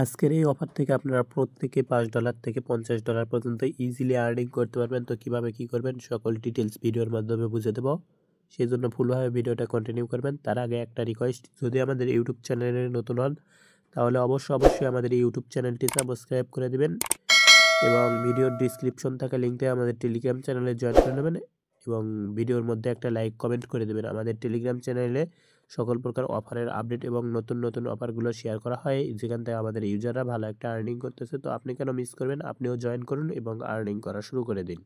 আজকের এই অফার থেকে আপনারা প্রত্যেকে $5 থেকে $50 পর্যন্ত ইজিলি আর্নিং করতে পারবেন। তো কিভাবে কি করবেন সকল ডিটেইলস ভিডিওর মাধ্যমে বুঝিয়ে দেব। সেজন্য ফুলভাবে ভিডিওটা কন্টিনিউ করবেন। তার আগে একটা রিকোয়েস্ট, যদি আমাদের ইউটিউব চ্যানেলে নতুন হন তাহলে অবশ্যই আমাদের এই ইউটিউব চ্যানেলটি সাবস্ক্রাইব করে দিবেন এবং ভিডিওর ডেসক্রিপশন থাকা লিঙ্কে আমাদের টেলিগ্রাম চ্যানেলে জয়েন করে নেবেন এবং ভিডিওর মধ্যে একটা লাইক কমেন্ট করে দেবেন। আমাদের টেলিগ্রাম চ্যানেলে সকল প্রকার অফারের আপডেট এবং নতুন অফারগুলো শেয়ার করা হয়, যেখান থেকে আমাদের ইউজাররা ভালো একটা আর্নিং করতেছে। তো আপনি কেন মিস করবেন? আপনিও জয়েন করুন এবং আর্নিং করা শুরু করে দিন।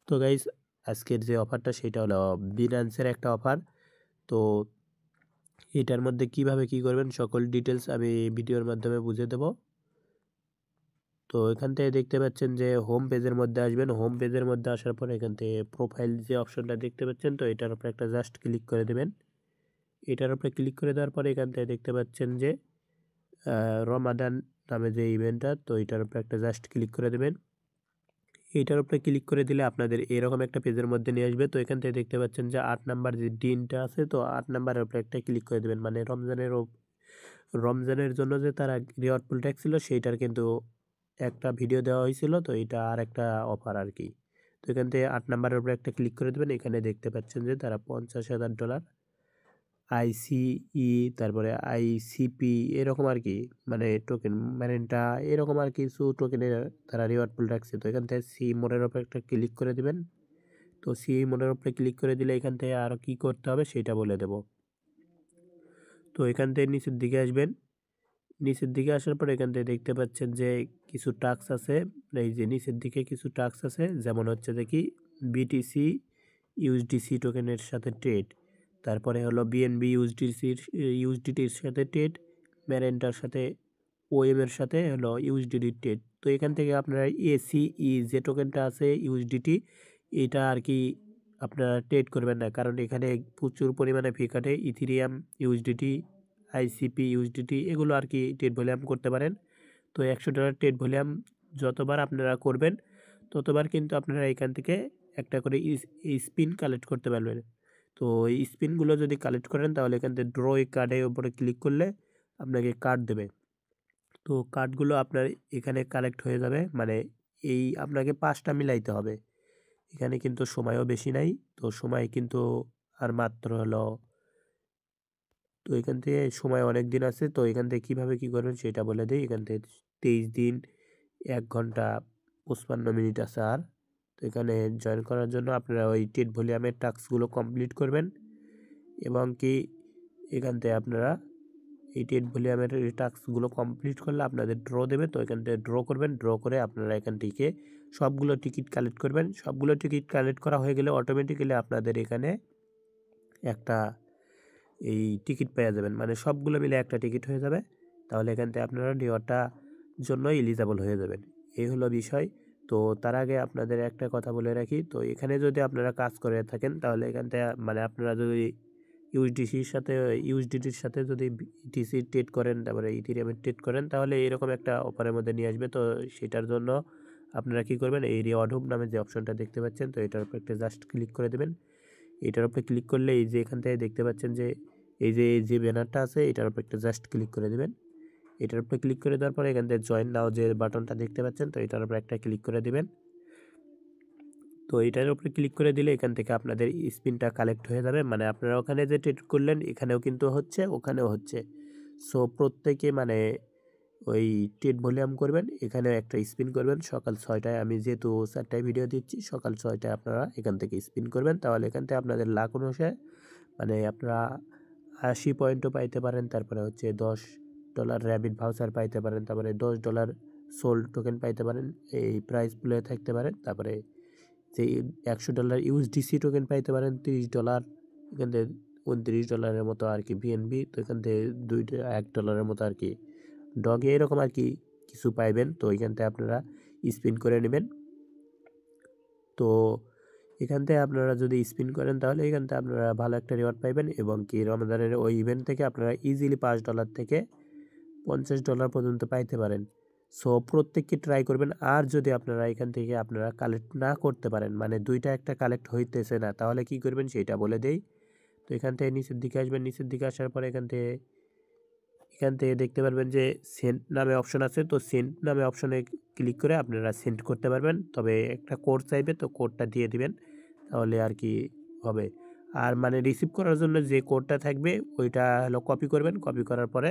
তো গাইস, আজকের যে অফারটা সেটা হলো বিনান্সের একটা অফার। তো এটার মধ্যে কিভাবে কি করবেন সকল ডিটেলস আমি ভিডিওর মাধ্যমে বুঝিয়ে দেব। তো এখান থেকে দেখতে পাচ্ছেন যে হোম পেজের মধ্যে আসবেন। হোম পেজের মধ্যে আসার পর এখান থেকে প্রোফাইল যে অপশনটা দেখতে পাচ্ছেন, তো এটার উপরে একটা জাস্ট ক্লিক করে দেবেন। এটার উপরে ক্লিক করে দেওয়ার পরে এখান থেকে দেখতে পাচ্ছেন যে রমাদান নামে যে ইভেন্টটা, তো এটার উপরে একটা জাস্ট ক্লিক করে দেবেন। এইটার উপরে ক্লিক করে দিলে আপনাদের এরকম একটা পেজের মধ্যে নিয়ে আসবে। তো এখান থেকে দেখতে পাচ্ছেন যে 8 নাম্বার যে দিনটা আছে, তো 8 নাম্বারের উপরে একটা ক্লিক করে দেবেন। মানে রমজানের জন্য যে তারা রিওয়ার্ড পুল ট্যাক্স ছিল সেইটার কিন্তু একটা ভিডিও দেওয়া হয়েছিল, তো এটা আর একটা অফার আর কি। তো এখান থেকে 8 নাম্বারের উপরে একটা ক্লিক করে দেবেন। এখানে দেখতে পাচ্ছেন যে তারা $50,000 আইসিই, তারপরে আইসিপি এরকম আর কি, মানে টোকেন ম্যারেন্টা এরকম আর কিছু টোকেনের তারা রিওয়ার্ড পুল রাখছে। তো এখান থেকে সি মোডের উপরে একটা ক্লিক করে দিবেন। তো সি মোডের উপরে ক্লিক করে দিলে এখান থেকে আরও কী করতে হবে সেটা বলে দেব। তো এখান থেকে নিচের দিকে আসবেন। নিচের দিকে আসার পর এখান থেকে দেখতে পাচ্ছেন যে কিছু টাস্ক আছে। এই যে নিচের দিকে কিছু টাস্ক আছে, যেমন হচ্ছে যে কি বিটিসি ইউএসডিসি টোকেনের সাথে ট্রেড, তারপরে হলো বিএনবি ইউএসডিটির সাথে ট্রেড, ম্যারেন্টার সাথে ওএম এর সাথে হলো ইউএসডিটি ট্রেড। তো এখান থেকে আপনারা এসিই যে টোকেনটা আছে ইউএসডিটি, এটা আর কি আপনারা ট্রেড করবেন না, কারণ এখানে প্রচুর পরিমাণে ফি কাটে। ইথিরিয়াম ইউএসডিটি, আইসিপি ইউএসডিটি এগুলো আর কি ট্রেড ভলিউম করতে পারেন। তো $100 ট্রেড ভলিউম যতবার আপনারা করবেন ততবার কিন্তু আপনারা এখান থেকে একটা করে স্পিন কালেক্ট করতে পারবেন। তো এই স্পিনগুলো যদি কালেক্ট করেন তাহলে এখান থেকে ড্র কার্ডের উপরে ক্লিক করলে আপনাকে কার্ড দেবে। তো কার্ডগুলো আপনার এখানে কালেক্ট হয়ে যাবে, মানে এই আপনাকে 5টা মিলাইতে হবে। এখানে কিন্তু সময়ও বেশি নাই, তো সময় কিন্তু আর মাত্র হলো, তো এখান থেকে সময় অনেক দিন আছে। তো এখান থেকে কীভাবে কী করবেন সেটা বলে দিই। এখান থেকে 23 দিন 1 ঘন্টা 55 মিনিট আছে আর। তো এখানে জয়েন করার জন্য আপনারা ওই ট্রেড ভলিউমের টাস্কগুলো কমপ্লিট করবেন এবং কি এখান থেকে আপনারা এই ট্রেড ভলিউমের টাস্কগুলো কমপ্লিট করলে আপনাদের ড্র দেবে। তো এখান থেকে ড্র করবেন, ড্র করে আপনারা এখান থেকে সবগুলো টিকিট কালেক্ট করবেন। সবগুলো টিকিট কালেক্ট করা হয়ে গেলে অটোমেটিক্যালি আপনাদের এখানে একটা এই টিকিট পেয়ে যাবেন, মানে সবগুলো মিলে একটা টিকিট হয়ে যাবে। তাহলে এখান থেকে আপনারা রিওয়ার্ডটা জন্য এলিজিবল হয়ে যাবেন। এই হলো বিষয়। তো তার আগে আপনাদের একটা কথা বলে রাখি, তো এখানে যদি আপনারা কাজ করে থাকেন তাহলে এখান থেকে মানে আপনারা যদি ইউএসডিটির সাথে যদি ইটিসি ট্রেড করেন, তারপরে ইথিরিয়ামের ট্রেড করেন, তাহলে এরকম একটা অফারের মধ্যে নিয়ে আসবে। তো সেটার জন্য আপনারা কি করবেন, এই রিওয়ার্ড হুব নামে যে অপশনটা দেখতে পাচ্ছেন, তো এটার উপর একটা জাস্ট ক্লিক করে দেবেন। এটার উপরে ক্লিক করলে এই যে এখান থেকে দেখতে পাচ্ছেন যে এই যে ব্যানারটা আছে, এটার উপর একটা জাস্ট ক্লিক করে দেবেন। এটার উপরে ক্লিক করে দেওয়ার পরে এখান থেকে জয়েন নাও যে বাটনটা দেখতে পাচ্ছেন, তো এটার উপরে একটা ক্লিক করে দেবেন। তো এটার উপরে ক্লিক করে দিলে এখান থেকে আপনাদের স্পিনটা কালেক্ট হয়ে যাবে, মানে আপনারা ওখানে যে ট্রেড করলেন এখানেও কিন্তু হচ্ছে, ওখানেও হচ্ছে। সো প্রত্যেকে মানে ওই ট্রেড ভলিউম করবেন, এখানেও একটা স্পিন করবেন সকাল 6টায়। আমি যেহেতু 4টায় ভিডিও দিচ্ছি, সকাল 6টায় আপনারা এখান থেকে স্পিন করবেন। তাহলে এখান থেকে আপনাদের লাখ অনুসারে মানে আপনারা 80 পয়েন্টও পাইতে পারেন, তারপরে হচ্ছে $10 র্যাবিট ভাউচার পাইতে পারেন, তারপরে $10 সোল টোকেন পাইতে পারেন, এই প্রাইস প্লে থাকতে পারেন, তারপরে যে $100 ইউএসডিসি টোকেন পাইতে পারেন, $30 এখান থেকে $29 মতো আর কি বিএনবি। তো এখান থেকে $1 মতো আর কি ডগে এরকম আর কি কিছু পাইবেন। তো এখান থেকে আপনারা স্পিন করে নেবেন। তো এখান থেকে আপনারা যদি স্পিন করেন তাহলে এখান থেকে আপনারা ভালো একটা রিওয়ার্ড পাইবেন এবং কি রমজানের ওই ইভেন্ট থেকে আপনারা ইজিলি $5 থেকে $50 পর্যন্ত পাইতে পারেন। সো প্রত্যেককে ট্রাই করবেন। আর যদি আপনারা এখান থেকে আপনারা কালেক্ট না করতে পারেন, মানে দুইটা একটা কালেক্ট হইতেছে না, তাহলে কি করবেন সেটা বলে দেই। তো এখান থেকে নিচের দিকে আসবেন। নিচের দিকে আসার পরে এখান থেকে এখান থেকে দেখতে পারবেন যে সেন্ড নামে অপশন আছে, তো সেন্ড নামে অপশনে ক্লিক করে আপনারা সেন্ড করতে পারবেন। তবে একটা কোড চাইবে, তো কোডটা দিয়ে দিবেন, তাহলে আর কি হবে। আর মানে রিসিভ করার জন্য যে কোডটা থাকবে ওইটা হলো কপি করবেন, কপি করার পরে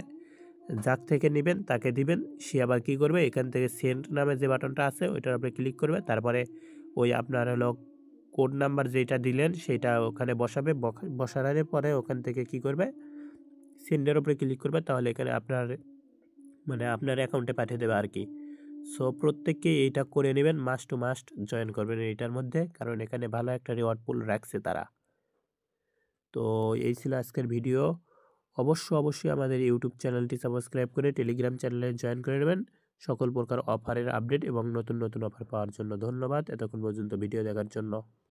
যার থেকে নেবেন তাকে দিবেন। সে আবার কী করবে, এখান থেকে সেন্ড নামে যে বাটনটা আছে ওইটার উপরে ক্লিক করবে, তারপরে ওই আপনার হলো কোড নাম্বার যেটা দিলেন সেটা ওখানে বসাবে, বসানোর পরে ওখান থেকে কী করবে, সেন্ডের উপরে ক্লিক করবে, তাহলে এখানে আপনার মানে আপনার অ্যাকাউন্টে পাঠিয়ে দেবে আর কি। সো প্রত্যেককেই এইটা করে নেবেন, মাস্ট টু মাস্ট জয়েন করবেন এইটার মধ্যে, কারণ এখানে ভালো একটা রিওয়ার্ড পুল রাখছে তারা। তো এই ছিল আজকের ভিডিও। অবশ্যই আমাদের ইউটিউব চ্যানেলটি সাবস্ক্রাইব করে টেলিগ্রাম চ্যানেলে জয়েন করে নেবেন সকল প্রকার অফারের আপডেট এবং নতুন নতুন অফার পাওয়ার জন্য। ধন্যবাদ এতক্ষণ পর্যন্ত ভিডিও দেখার জন্য।